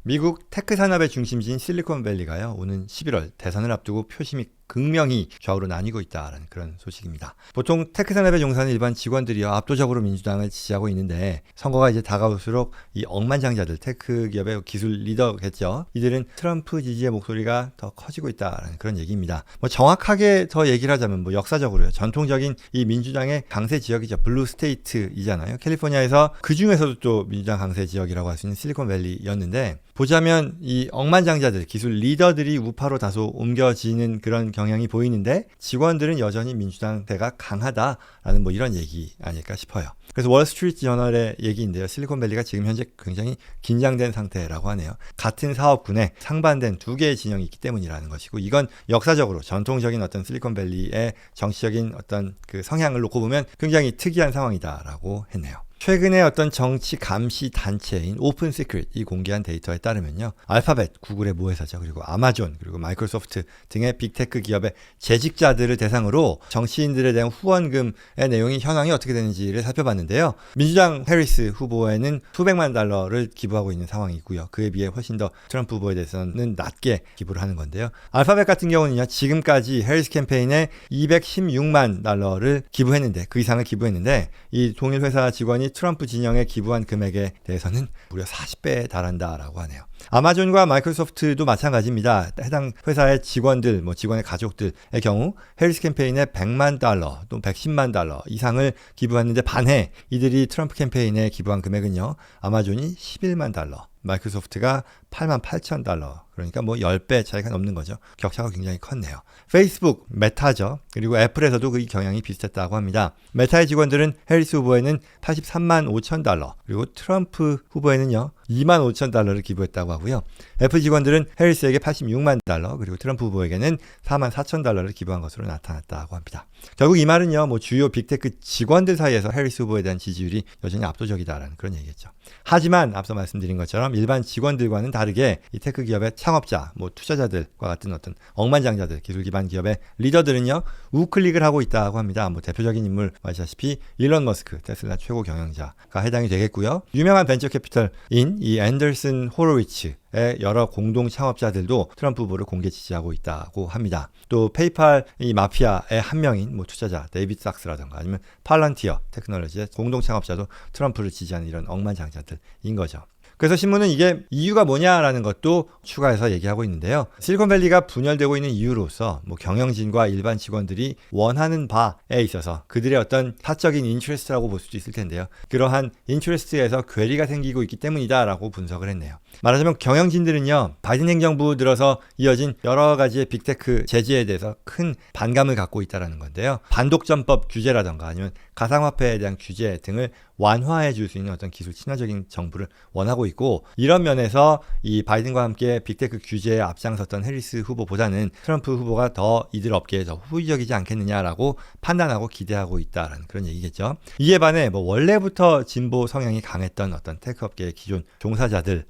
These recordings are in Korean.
미국 테크 산업의 중심지인 실리콘밸리가요, 오는 11월 대선을 앞두고 표심이 극명히 좌우로 나뉘고 있다라는 그런 소식입니다. 보통 테크 산업에 종사하는 일반 직원들이요, 압도적으로 민주당을 지지하고 있는데 선거가 이제 다가올수록 이 억만장자들, 테크 기업의 기술 리더겠죠. 이들은 트럼프 지지의 목소리가 더 커지고 있다라는 그런 얘기입니다. 뭐 정확하게 더 얘기를 하자면 뭐 역사적으로요, 전통적인 이 민주당의 강세 지역이죠. 블루 스테이트이잖아요. 캘리포니아에서 그 중에서도 또 민주당 강세 지역이라고 할 수 있는 실리콘밸리였는데, 보자면 이 억만장자들, 기술 리더들이 우파로 다소 옮겨지는 그런 경향이 보이는데 직원들은 여전히 민주당대가 강하다라는 뭐 이런 얘기 아닐까 싶어요. 그래서 월스트리트 저널의 얘기인데요. 실리콘밸리가 지금 현재 굉장히 긴장된 상태라고 하네요. 같은 사업군에 상반된 두 개의 진영이 있기 때문이라는 것이고, 이건 역사적으로 전통적인 어떤 실리콘밸리의 정치적인 어떤 그 성향을 놓고 보면 굉장히 특이한 상황이다라고 했네요. 최근에 어떤 정치 감시 단체인 오픈 시크릿이 공개한 데이터에 따르면요, 알파벳, 구글의 모회사죠, 그리고 아마존, 그리고 마이크로소프트 등의 빅테크 기업의 재직자들을 대상으로 정치인들에 대한 후원금의 내용이 현황이 어떻게 되는지를 살펴봤는데요. 민주당 해리스 후보에는 수백만 달러를 기부하고 있는 상황이고요. 그에 비해 훨씬 더 트럼프 후보에 대해서는 낮게 기부를 하는 건데요. 알파벳 같은 경우는요, 지금까지 해리스 캠페인에 216만 달러를 기부했는데, 그 이상을 기부했는데, 이 동일 회사 직원이 트럼프 진영에 기부한 금액에 대해서는 무려 40배에 달한다라고 하네요. 아마존과 마이크로소프트도 마찬가지입니다. 해당 회사의 직원들, 뭐 직원의 가족들의 경우 해리스 캠페인에 100만 달러 또 110만 달러 이상을 기부했는데, 반해 이들이 트럼프 캠페인에 기부한 금액은요, 아마존이 11만 달러, 마이크로소프트가 8만 8천 달러, 그러니까 뭐 10배 차이가 넘는 거죠. 격차가 굉장히 컸네요. 페이스북, 메타죠. 그리고 애플에서도 그 경향이 비슷했다고 합니다. 메타의 직원들은 해리스 후보에는 83만 5천 달러, 그리고 트럼프 후보에는요 2만 5천 달러를 기부했다고 하고요. 애플 직원들은 해리스에게 86만 달러, 그리고 트럼프 후보에게는 4만 4천 달러를 기부한 것으로 나타났다고 합니다. 결국 이 말은요, 뭐 주요 빅테크 직원들 사이에서 해리스 후보에 대한 지지율이 여전히 압도적이다라는 그런 얘기겠죠. 하지만 앞서 말씀드린 것처럼 일반 직원들과는 다르게 이 테크 기업의 창업자, 뭐 투자자들과 같은 어떤 억만장자들, 기술 기반 기업의 리더들은요, 우클릭을 하고 있다고 합니다. 뭐 대표적인 인물 아시다시피 일론 머스크, 테슬라 최고 경영자가 해당이 되겠고요. 유명한 벤처 캐피털인 이 앤더슨 호로위츠의 여러 공동 창업자들도 트럼프 후보를 공개 지지하고 있다고 합니다. 또 페이팔 이 마피아의 한 명인 뭐 투자자 데이비드 sak스라든가 아니면 팔런티어 테크놀로지의 공동 창업자도 트럼프를 지지하는 이런 억만장자들인 거죠. 그래서 신문은 이게 이유가 뭐냐라는 것도 추가해서 얘기하고 있는데요. 실리콘밸리가 분열되고 있는 이유로서 뭐 경영진과 일반 직원들이 원하는 바에 있어서 그들의 어떤 사적인 인트레스트라고 볼 수도 있을 텐데요. 그러한 인트레스트에서 괴리가 생기고 있기 때문이다라고 분석을 했네요. 말하자면 경영진들은요, 바이든 행정부 들어서 이어진 여러 가지의 빅테크 제재에 대해서 큰 반감을 갖고 있다는 건데요. 반독점법 규제라든가 아니면 가상화폐에 대한 규제 등을 완화해 줄 수 있는 어떤 기술 친화적인 정부를 원하고 있고, 이런 면에서 이 바이든과 함께 빅테크 규제에 앞장섰던 해리스 후보보다는 트럼프 후보가 더 이들 업계에 더 호의적이지 않겠느냐라고 판단하고 기대하고 있다라는 그런 얘기겠죠. 이에 반해 뭐 원래부터 진보 성향이 강했던 어떤 테크 업계의 기존 종사자들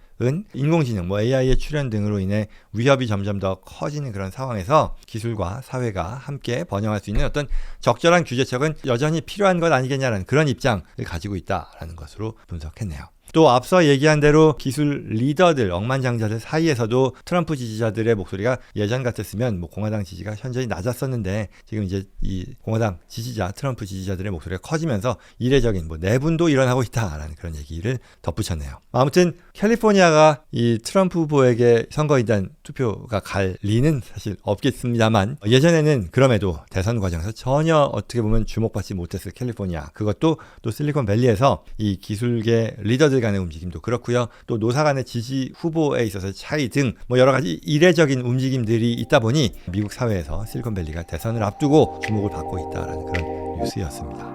인공지능, 뭐 AI의 출현 등으로 인해 위협이 점점 더 커지는 그런 상황에서 기술과 사회가 함께 번영할 수 있는 어떤 적절한 규제책은 여전히 필요한 것 아니겠냐라는 그런 입장을 가지고 있다라는 것으로 분석했네요. 또 앞서 얘기한 대로 기술 리더들, 억만장자들 사이에서도 트럼프 지지자들의 목소리가 예전 같았으면 뭐 공화당 지지가 현저히 낮았었는데, 지금 이제 이 공화당 지지자, 트럼프 지지자들의 목소리가 커지면서 이례적인 뭐 내분도 일어나고 있다라는 그런 얘기를 덧붙였네요. 아무튼 캘리포니아가 이 트럼프 후보에게 선거인단 투표가 갈 리는 사실 없겠습니다만, 예전에는 그럼에도 대선 과정에서 전혀 어떻게 보면 주목받지 못했을 캘리포니아, 그것도 또 실리콘밸리에서 이 기술계 리더들 간의 움직임도 그렇고요. 또 노사 간의 지지 후보에 있어서 차이 등 뭐 여러 가지 이례적인 움직임들이 있다 보니 미국 사회에서 실리콘밸리가 대선을 앞두고 주목을 받고 있다라는 그런 뉴스였습니다.